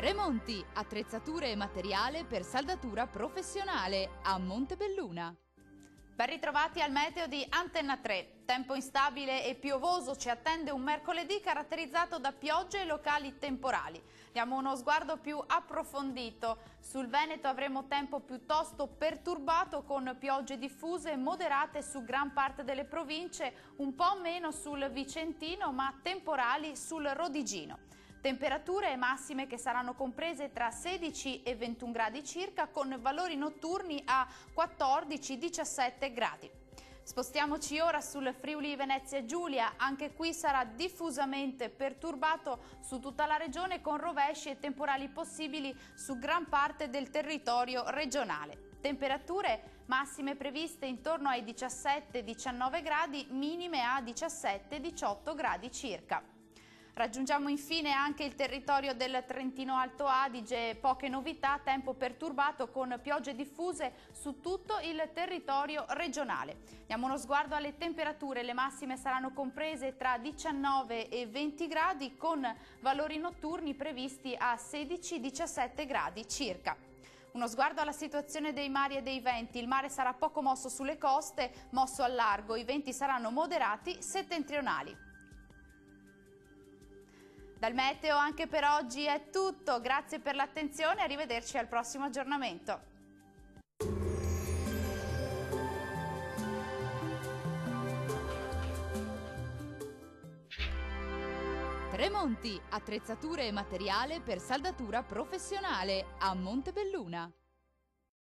Tremonti, attrezzature e materiale per saldatura professionale a Montebelluna. Ben ritrovati al meteo di Antenna 3. Tempo instabile e piovoso ci attende un mercoledì caratterizzato da piogge e locali temporali. Diamo uno sguardo più approfondito. Sul Veneto avremo tempo piuttosto perturbato con piogge diffuse e moderate su gran parte delle province, un po' meno sul Vicentino ma temporali sul Rodigino. Temperature massime che saranno comprese tra 16 e 21 gradi circa, con valori notturni a 14-17 gradi. Spostiamoci ora sul Friuli Venezia Giulia, anche qui sarà diffusamente perturbato su tutta la regione con rovesci e temporali possibili su gran parte del territorio regionale. Temperature massime previste intorno ai 17-19 gradi, minime a 17-18 gradi circa. Raggiungiamo infine anche il territorio del Trentino Alto Adige, poche novità, tempo perturbato con piogge diffuse su tutto il territorio regionale. Diamo uno sguardo alle temperature, le massime saranno comprese tra 19 e 20 gradi con valori notturni previsti a 16-17 gradi circa. Uno sguardo alla situazione dei mari e dei venti. Il mare sarà poco mosso sulle coste, mosso al largo, i venti saranno moderati settentrionali. Dal meteo anche per oggi è tutto, grazie per l'attenzione e arrivederci al prossimo aggiornamento. Tremonti, attrezzature e materiale per saldatura professionale a Montebelluna.